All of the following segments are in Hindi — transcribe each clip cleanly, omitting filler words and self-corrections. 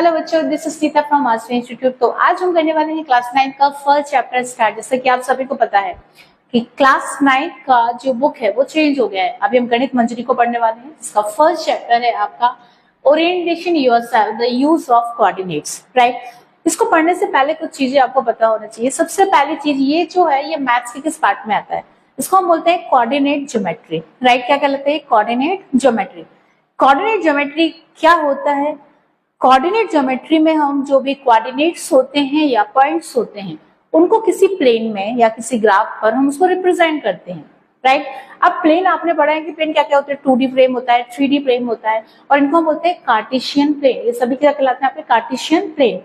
हेलो बच्चों, this is Sita from master institute. तो आज हम करने वाले हैं क्लास 9 का फर्स्ट चैप्टर स्टार्ट। जैसे कि आप सभी को पता है कि क्लास 9 का जो बुक है वो चेंज हो गया है। अभी हम गणित मंजरी को पढ़ने वाले हैं। इसका फर्स्ट चैप्टर है आपका orientation yourself, the use of coordinates, right. इसको पढ़ने से पहले कुछ चीजें आपको पता होना चाहिए। सबसे पहली चीज ये जो है, ये मैथ्स के किस पार्ट में आता है? इसको हम बोलते हैं कोऑर्डिनेट ज्योमेट्री, राइट। क्या कहलाते हैं? Coordinate geometry. कोऑर्डिनेट ज्योमेट्री क्या होता है? कोऑर्डिनेट ज्योमेट्री में हम जो भी कोऑर्डिनेट्स होते हैं या पॉइंट्स होते हैं उनको किसी प्लेन में या किसी ग्राफ पर हम उसको रिप्रेजेंट करते हैं, राइट। अब प्लेन आपने पढ़ा है कि प्लेन क्या क्या होते हैं? 2D फ्रेम होता है, 3D फ्रेम होता है, और इनको हम बोलते हैं कार्टेशियन प्लेन। ये सभी क्या कहलाते हैं आपके? Cartesian plane.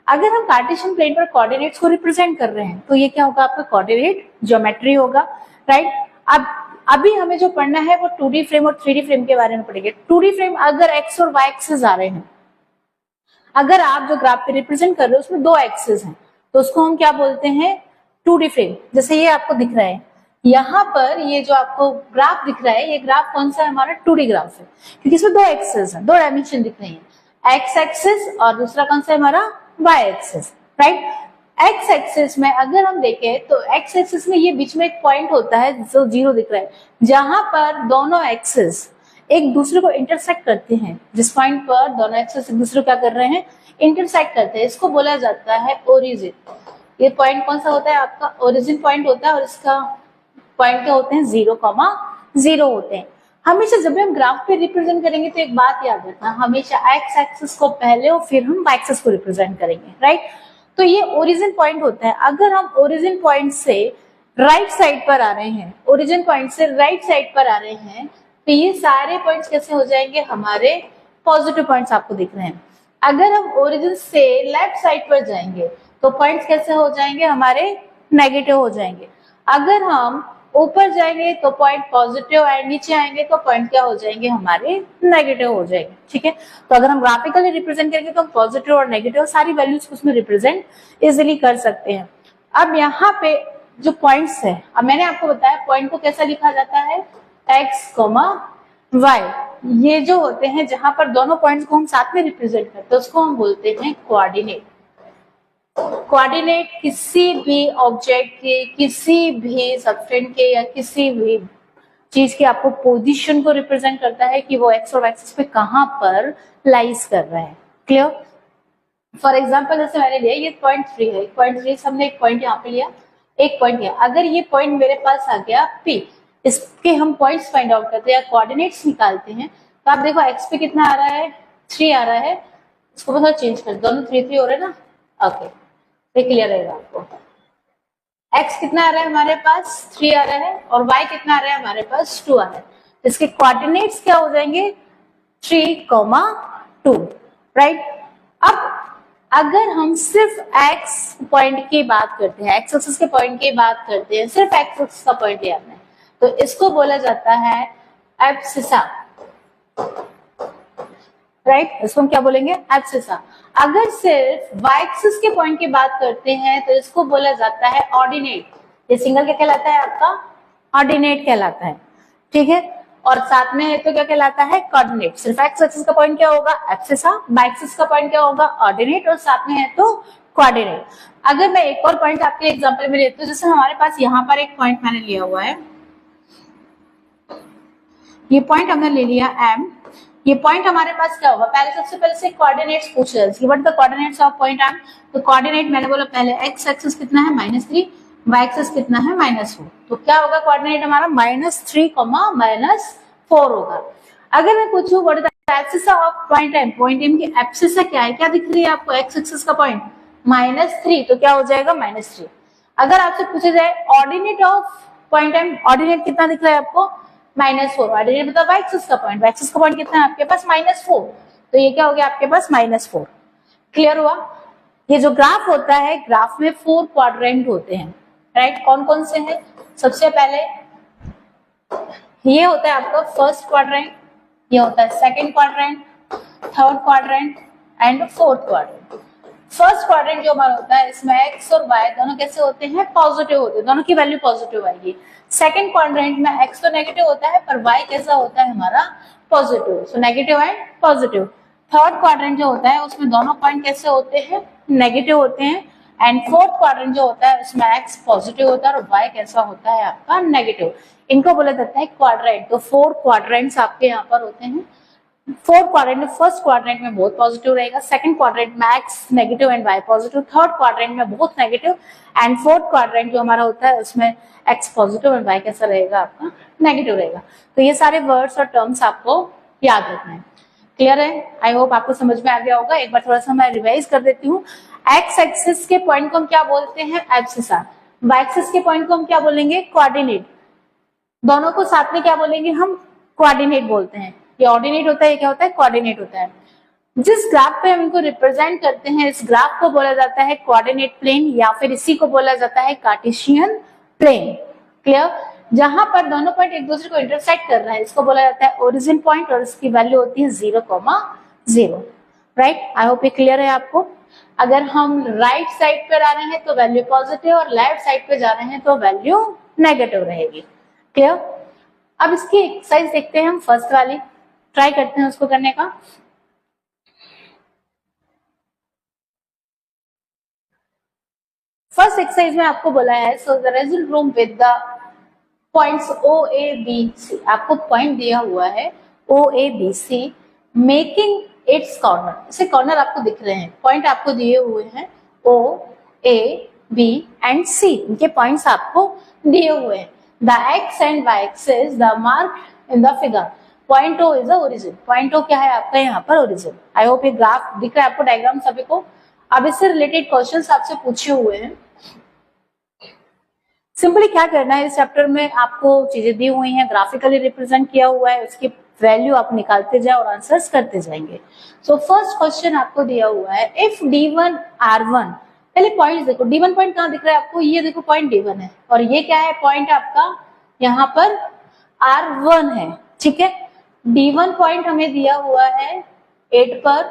अगर हम कार्टेशियन प्लेन पर कोऑर्डिनेट्स को रिप्रेजेंट कर रहे हैं तो ये क्या होगा? आपका कोऑर्डिनेट ज्योमेट्री होगा, राइट। अब अभी हमें जो पढ़ना है वो 2D फ्रेम और 3D फ्रेम के बारे में पढ़ेंगे। 2D फ्रेम अगर एक्स और वाई एक्सिस आ रहे हैं, अगर आप जो ग्राफ पे रिप्रेजेंट कर रहे हो उसमें दो एक्सिस हैं तो उसको हम क्या बोलते हैं? 2D frame. जैसे ये आपको दिख रहा है, यहाँ पर ये जो आपको ग्राफ दिख रहा है, ये ग्राफ कौन सा है? हमारा 2D ग्राफ है, क्योंकि इसमें दो एक्सिस हैं, दो डायमेंशन दिख रही है, एक्स एक्सिस और दूसरा कौन सा है हमारा? Y axis, right. X axis में अगर हम देखें तो एक्स एक्सिस में ये बीच में एक पॉइंट होता है जो 0 दिख रहा है, जहां पर दोनों एक्सिस एक दूसरे को इंटरसेक्ट करते हैं। जिस पॉइंट पर दोनों एक्सिस एक दूसरे को क्या कर रहे हैं? इंटरसेक्ट करते हैं, इसको बोला जाता है ओरिजिन। ये पॉइंट कौन सा होता है? आपका ओरिजिन पॉइंट होता है, और इसका पॉइंट क्या होते हैं? 0,0 होते हैं। हमेशा जब भी हम ग्राफ पे रिप्रेजेंट करेंगे तो एक बात याद रखना, हमेशा एक्स एक्सिस को पहले और फिर हम वाई एक्सिस को रिप्रेजेंट करेंगे, राइट। तो ये ओरिजिन पॉइंट होता है। अगर हम ओरिजिन पॉइंट से राइट साइड पर आ रहे हैं, ओरिजिन पॉइंट से राइट साइड पर आ रहे हैं, तो ये सारे पॉइंट्स कैसे हो जाएंगे? हमारे पॉजिटिव पॉइंट्स आपको दिख रहे हैं। अगर हम ओरिजिन से लेफ्ट साइड पर जाएंगे तो पॉइंट्स कैसे हो जाएंगे? हमारे नेगेटिव हो जाएंगे। अगर हम ऊपर जाएंगे तो पॉइंट पॉजिटिव, एंड नीचे आएंगे तो पॉइंट क्या हो जाएंगे? हमारे नेगेटिव हो जाएंगे, ठीक है। तो अगर हम ग्राफिकली रिप्रेजेंट करेंगे तो हम पॉजिटिव और नेगेटिव सारी वैल्यूज उसमें रिप्रेजेंट इजिली कर सकते हैं। अब यहाँ पे जो पॉइंट्स है, अब मैंने आपको बताया पॉइंट को कैसा लिखा जाता है? X comma Y. ये जो होते हैं जहां पर दोनों पॉइंट्स को हम साथ में रिप्रेजेंट करते हैं उसको हम बोलते हैं कोऑर्डिनेट। कोऑर्डिनेट किसी भी ऑब्जेक्ट के, किसी भी सब्सटेंस के या किसी भी चीज के आपको पोजीशन को रिप्रेजेंट करता है कि वो एक्स और वाई एक्सिस पे कहां पर लाइज कर रहा है। क्लियर? फॉर एग्जांपल जैसे मैंने लिया ये पॉइंट 3 है, पॉइंट 3 हमने एक पॉइंट यहाँ पे लिया, एक पॉइंट लिया। अगर ये पॉइंट मेरे पास आ गया P, इसके हम पॉइंट्स फाइंड आउट करते हैं या कोऑर्डिनेट्स निकालते हैं, तो आप देखो एक्स पे कितना आ रहा है? 3 आ रहा है। इसको मैं थोड़ा चेंज कर, दोनों 3 हो रहे हैं ना, ओके, ये क्लियर रहेगा आपको। एक्स कितना आ रहा है हमारे पास? 3 आ रहा है, और वाई कितना आ रहा है हमारे पास? 2 आ रहा है। इसके कोऑर्डिनेट्स क्या हो जाएंगे? 3,2, राइट। अब अगर हम सिर्फ एक्स पॉइंट की बात करते हैं, एक्स एक्सिस के पॉइंट की बात करते हैं, सिर्फ एक्स एक्सिस का पॉइंट लिया हमने, तो इसको बोला जाता है एब्सिसा, राइट। इसको हम क्या बोलेंगे? एब्सिसा। अगर सिर्फ वाई एक्सिस के पॉइंट की बात करते हैं तो इसको बोला जाता है ऑर्डिनेट। ये सिंगल क्या कहलाता है? आपका ऑर्डिनेट कहलाता है, ठीक है। और साथ में है तो क्या कहलाता है? कोऑर्डिनेट। सिर्फ एक्स एक्सिस का पॉइंट क्या होगा? एब्सिसा। वाई एक्सिस का पॉइंट क्या होगा? ऑर्डिनेट। और साथ में है तो कोऑर्डिनेट। अगर मैं एक और पॉइंट आपके एग्जांपल में लेती हूँ, जैसे हमारे पास यहाँ पर एक पॉइंट मैंने लिया हुआ है, ये पॉइंट हमने ले लिया M। ये पॉइंट हमारे पास क्या होगा? पहले सबसे पहले से कोऑर्डिनेट्स पूछ रहे हैं, what the coordinates of point M। तो कोऑर्डिनेट मैंने बोला पहले एक्स एक्सिस कितना है? -3, वाई एक्सिस कितना है? -4। तो क्या होगा कोऑर्डिनेट हमारा? -3, -4 होगा। अगर मैं पूछूं what is the abscess of point M, point M की एब्सिस क्या है? क्या दिख रही है आपको? एक्स एक्सिस का पॉइंट -3, तो क्या हो जाएगा? -3। अगर आपसे पूछा जाए ordinate of point M, ordinate कितना दिख रहा है आपको? -4। ऑर्डिनेट मतलब वाई एक्सिस का पॉइंट, वाई एक्सिस का पॉइंट कितना है आपके पास? -4। तो ये क्या हो गया आपके पास? -4। क्लियर हुआ? ये जो ग्राफ होता है, ग्राफ में 4 क्वाड्रेंट होते हैं, राइट। कौन कौन से हैं? सबसे पहले ये होता है आपका फर्स्ट क्वाड्रेंट, ये होता है second quadrant, third quadrant and fourth quadrant. First quadrant जो हमारा होता है, इसमें एक्स और वाई दोनों कैसे होते हैं? पॉजिटिव होते हैं, दोनों की वैल्यू पॉजिटिव आएगी। सेकंड क्वाड्रेंट में एक्स तो नेगेटिव होता है पर वाई कैसा होता है हमारा? Positive, so negative and positive. Third quadrant जो होता है उसमें दोनों पॉइंट कैसे होते हैं, नेगेटिव होते हैं, एंड फोर्थ क्वाड्रेंट जो होता है उसमें एक्स पॉजिटिव होता है और वाई कैसा होता है आपका, नेगेटिव। इनको बोला जाता है क्वाड्रेंट। तो 4 क्वाड्रेंट्स आपके यहाँ पर होते हैं। 4 क्वाड्रेंट में फर्स्ट क्वाड्रेंट में बहुत पॉजिटिव रहेगा, सेकंड क्वाड्रेंट में X negative and Y positive, third quadrant में बहुत नेगेटिव, एंड फोर्थ क्वाड्रेंट जो हमारा होता है उसमें एक्स पॉजिटिव एंड वाई कैसा रहेगा आपका, नेगेटिव रहेगा। तो ये सारे वर्ड्स और टर्म्स आपको याद रखना है। क्लियर है? आई होप आपको समझ में आ गया होगा। एक बार थोड़ा सा मैं रिवाइज कर देती हूँ। एक्स एक्सिस के पॉइंट को हम क्या बोलते हैं, एब्सिसा। वाई एक्सिस के पॉइंट को हम क्या बोलेंगे, कोऑर्डिनेट। दोनों को साथ में क्या बोलेंगे हम, कोऑर्डिनेट बोलते हैं। ये ऑर्डिनेट होता है, ये क्या होता है, कोऑर्डिनेट होता है। जिस ग्राफ पे हम इनको रिप्रेजेंट करते हैं इस ग्राफ को बोला जाता है कोऑर्डिनेट प्लेन, या फिर इसी को बोला जाता है कार्टेशियन प्लेन। क्लियर? जहां पर दोनों पॉइंट एक दूसरे को इंटरसेक्ट कर रहे हैं इसको बोला जाता है ओरिजिन पॉइंट, और इसकी वैल्यू होती है 0,0। राइट? आई होप ये क्लियर है आपको। अगर हम राइट साइड पे आ रहे हैं तो वैल्यू पॉजिटिव, और लेफ्ट साइड पे जा रहे हैं तो वैल्यू नेगेटिव रहेगी। क्लियर? अब इसकी एक्सरसाइज देखते हैं हम, फर्स्ट वाली ट्राई करते हैं उसको करने का। फर्स्ट एक्सरसाइज में आपको बोला है so the result room with the points O A B C. आपको पॉइंट दिया हुआ है O A B C, making its corner. ऐसे कॉर्नर आपको दिख रहे हैं, पॉइंट आपको दिए हुए हैं ओ ए बी एंड सी, इनके पॉइंट्स आपको दिए हुए हैं। The X and Y axis the mark in the figure, point O is the origin. Point O क्या है आपका यहाँ पर, ओरिजिन। आई होप ये ग्राफ दिख रहा है आपको, डायग्राम सभी को। अब इससे रिलेटेड क्वेश्चंस आपसे पूछे हुए हैं। सिंपली क्या करना है, इस चैप्टर में आपको चीजें दी हुई हैं, ग्राफिकली रिप्रेजेंट किया हुआ है, उसकी वैल्यू आप निकालते जाए और आंसर्स करते जाएंगे। सो फर्स्ट क्वेश्चन आपको दिया हुआ है इफ D1 R1। पहले पॉइंट देखो, D1 पॉइंट कहाँ दिख रहा है आपको, ये देखो पॉइंट D1 है, और ये क्या है, पॉइंट आपका यहाँ पर R1 है। ठीक है? D1 पॉइंट हमें दिया हुआ है 8 पर,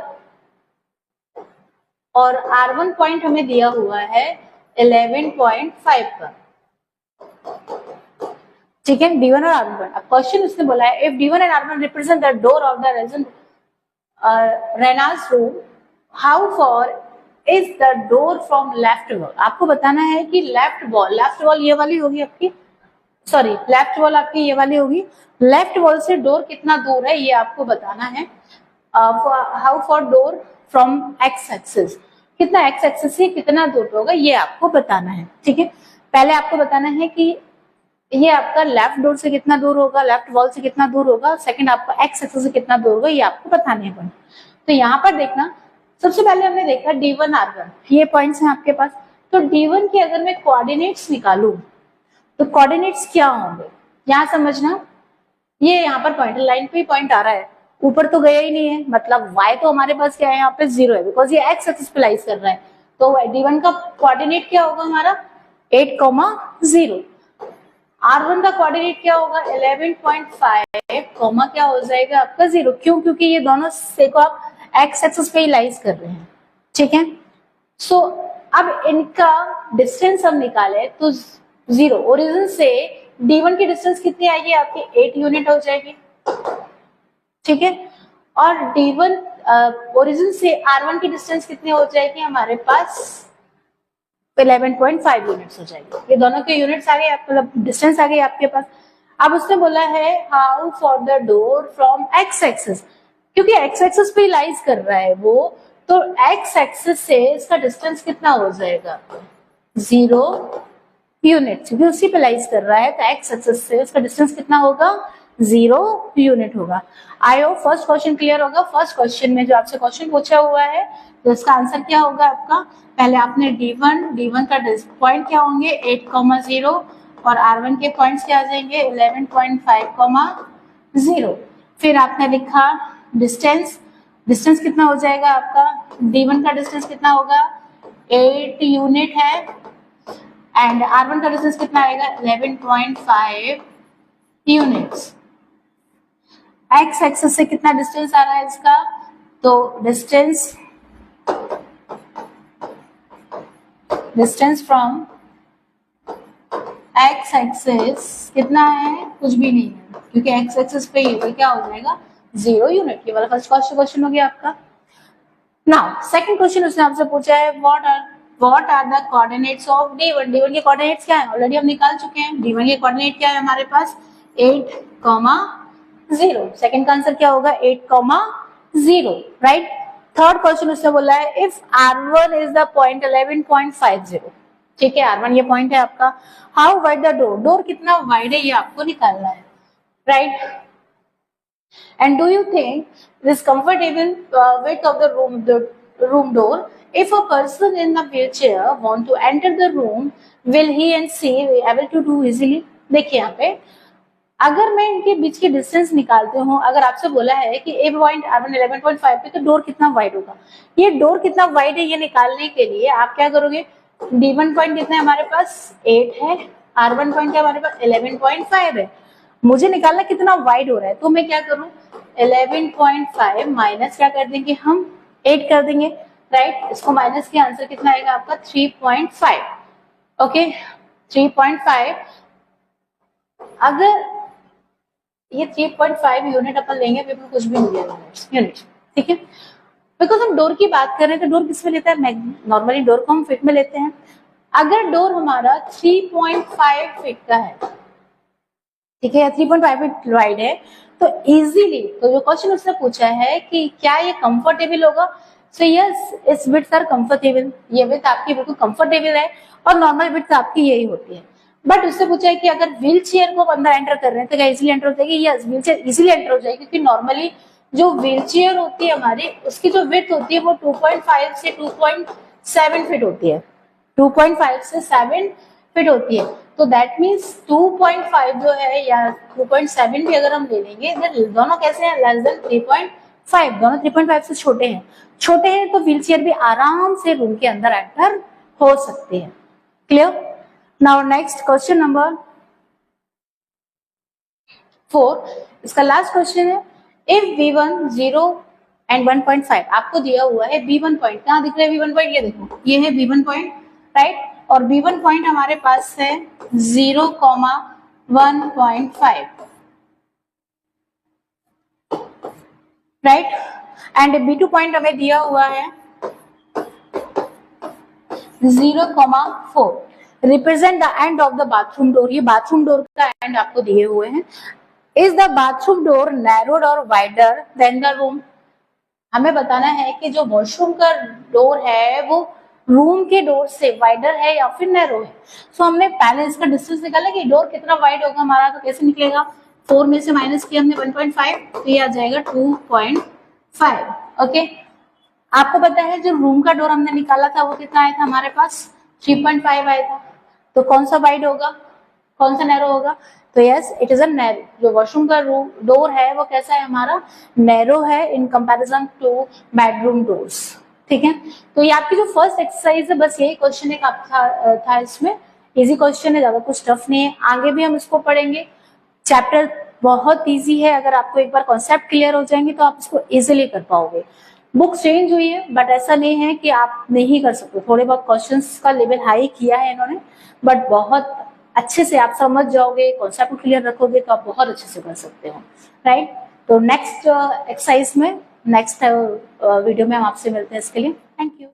और R1 पॉइंट हमें दिया हुआ है 11.5 पर। ठीक है? D1 और R1। अब क्वेश्चन उसने बोला है if D1 and R1 represent the door of the Reynolds room, how for is the door from left wall. आपको बताना है कि लेफ्ट वॉल ये वाली होगी आपकी, सॉरी लेफ्ट वॉल आपकी ये वाली होगी, लेफ्ट वॉल से डोर कितना दूर है ये आपको बताना है। How for door from x axis, कितना एक्स एक्सिस से कितना दूर होगा ये आपको बताना है। ठीक है? पहले आपको बताना है कि ये आपका लेफ्ट डोर से कितना दूर होगा, लेफ्ट वॉल से कितना दूर होगा, सेकंड आपका एक्स एक्सिस से कितना दूर होगा, ये आपको बताने हैं। तो यहाँ पर देखना, सबसे पहले हमने देखा D1 R1, ये पॉइंट्स हैं आपके पास। तो D1 की अगर मैं कोऑर्डिनेट्स निकालूं तो कोऑर्डिनेट्स क्या होंगे, यहाँ समझना। ये यहाँ पर पॉइंट लाइन पे ही पॉइंट आ रहा है, ऊपर तो गया ही नहीं है, मतलब y तो हमारे पास क्या है, यहाँ पे 0 है, बिकॉज ये एक्स एक्सिस पे लाइज कर रहा है। तो D1 का कोऑर्डिनेट क्या होगा हमारा 8,0। R1 का कोऑर्डिनेट क्या होगा 11.5, कॉमा क्या हो जाएगा आपका 0। क्यों? क्योंकि ये दोनों देखो आप एक्स एक्सिस पे लाइज कर रहे हैं। ठीक है? सो अब इनका डिस्टेंस हम निकाले तो 0, ओरिजिन से D1 की डिस्टेंस कितनी आएगी आपकी 8 यूनिट हो जाएगी। ठीक है? और D1 ओरिजिन से R1 की डिस्टेंस कितनी हो जाएगी हमारे पास 11.5 यूनिट्स हो जाएगी। ये दोनों के यूनिट्स आ गए, मतलब डिस्टेंस आ गई आपके पास। अब उसने बोला है how for the door from x axis, क्योंकि एक्स एक्सिस पे लाइज कर रहा है वो, तो एक्स एक्सिस से इसका डिस्टेंस कितना हो जाएगा 0 यूनिट, क्योंकि उसी पे लाइज कर रहा है, तो एक्स एक्सिस से इसका डिस्टेंस कितना होगा 0 यूनिट होगा। I hope first question clear होगा। फर्स्ट क्वेश्चन में जो आपसे क्वेश्चन पूछा हुआ है तो इसका आंसर क्या होगा आपका, पहले आपने D1 का पॉइंट क्या होंगे 8,0, और R1 के पॉइंट्स क्या आ जाएंगे 11.5,0। फिर आपने लिखा डिस्टेंस कितना हो जाएगा आपका, D1 का डिस्टेंस कितना होगा 8 यूनिट है, एंड R1 का डिस्टेंस कितना आएगा 11.5 यूनिट्स। एक्स एक्सिस से कितना डिस्टेंस आ रहा है इसका, तो डिस्टेंस फ्रॉम एक्स एक्सिस कितना है, कुछ भी नहीं है, क्योंकि एक्स एक्सिस पे ये क्या हो जाएगा 0 यूनिट। ये वाला फर्स्ट क्वेश्चन हो गया आपका। नाउ सेकंड क्वेश्चन उसने आपसे पूछा है what are the coordinates of D1। D1 के कोऑर्डिनेट्स क्या है, ऑलरेडी हम निकाल चुके हैं। D1 के कोऑर्डिनेट क्या है हमारे पास 8, 0। सेकंड का आंसर क्या होगा 8, 0, राइट। थर्ड क्वेश्चन उसने बोला है if R1 is the point 11.50, ठीक है, R1 ये पॉइंट है आपका। How wide the door, door कितना वाइड है ये आपको निकालना है, right. And do you think this comfortable width of the room door? If a person in a wheelchair want to enter the room, will he and she be able to do easily? देखिए यहाँ पे अगर मैं इनके बीच की डिस्टेंस निकालती हूँ, अगर आपसे बोला है कि ए पॉइंट R1 11.5 पे तो डोर कितना वाइड होगा, ये डोर कितना वाइड है ये निकालने के लिए आप क्या करोगे, D1 पॉइंट कितना है हमारे पास 8 है, R1 पॉइंट हमारे पास 11.5 है, मुझे निकालना कितना वाइड हो रहा है, तो मैं क्या करूं 11.5 माइनस क्या कर देंगे हम 8 कर देंगे, राइट। इसको माइनस के आंसर कितना आएगा आपका 3.5, ओके 3.5। अगर ये 3.5 यूनिट अपन लेंगे, बिल्कुल कुछ भी नहीं लेना यूनिट, ठीक है, बिकॉज हम डोर की बात कर रहे हैं तो डोर किस में लेता है, नॉर्मली डोर को हम फीट में लेते हैं। अगर डोर हमारा 3.5 फीट का है, ठीक है, 3.5 फीट वाइड है, तो इजीली, तो जो क्वेश्चन उसने पूछा है कि क्या ये कंफर्टेबल होगा, सो यस इस विड्थ आर कंफर्टेबल, ये विड्थ आपकी बिल्कुल कंफर्टेबल है और नॉर्मल विड्थ आपकी यही होती है। बट उससे पूछा है कि अगर व्हील चेयर को अंदर एंटर कर रहे हैं तो क्या इजीली एंटर हो जाएगी, yes wheel chair easily enter हो जाएगी, क्योंकि नॉर्मली जो व्हील चेयर होती है हमारी उसकी जो विड्थ होती है वो 2.5 से 2.7 फीट होती है, 2.5 से 7 फीट होती है। तो दैट मीन्स 2.5 जो है या 2.7 भी अगर हम ले लेंगे, दोनों कैसे हैं लेस देन 3.5, दोनों 3.5 से छोटे हैं, छोटे हैं तो व्हील चेयर भी आराम से रूम के अंदर एंटर हो सकते हैं। Clear. Now next question number 4, इसका लास्ट क्वेश्चन है इफ V1 0 एंड 1.5 आपको दिया हुआ है B1 पॉइंट, कहाँ दिख रहा है B1 पॉइंट, ये देखो ये है B1 पॉइंट, राइट, और B1 पॉइंट हमारे पास है 0,1.5, राइट, एंड B2 पॉइंट हमें दिया हुआ है 0,4। Represent the end of the bathroom door, ये बाथरूम डोर का एंड आपको दिए हुए हैं। Is the bathroom door narrowed और वाइडर देन द रूम, हमें बताना है कि जो वॉशरूम का डोर है वो रूम के डोर से वाइडर है या फिर नैरो है। सो हमने पहले इसका डिस्टेंस निकाला कि डोर कितना वाइड होगा हमारा, तो कैसे निकलेगा, 4 में से माइनस किया हमने 1.5, तो ये आ जाएगा 2.5, ओके। आपको पता है जो रूम का डोर हमने निकाला था वो कितना आया था हमारे पास 3.5 आया था, तो कौन सा वाइड होगा कौन सा नैरो होगा, तो yes it is a narrow, जो वॉशरूम का डोर है वो कैसा है हमारा नैरो है in comparison two bedroom doors, ठीक है। तो ये आपकी जो फर्स्ट एक्सरसाइज है बस यही क्वेश्चन एक था इसमें, इजी क्वेश्चन है, ज्यादा कुछ टफ नहीं है, आगे भी हम इसको पढ़ेंगे। चैप्टर बहुत इजी है, अगर आपको एक बार कॉन्सेप्ट क्लियर हो जाएंगे तो आप इसको इजिली कर पाओगे। बुक चेंज हुई है बट ऐसा नहीं है कि आप नहीं कर सकते, थोड़े बहुत क्वेश्चंस का लेवल हाई किया है इन्होंने, बट बहुत अच्छे से आप समझ जाओगे, कॉन्सेप्ट क्लियर रखोगे तो आप बहुत अच्छे से कर सकते हो, राइट। तो नेक्स्ट एक्सरसाइज में नेक्स्ट वीडियो में हम आपसे मिलते हैं, इसके लिए थैंक यू।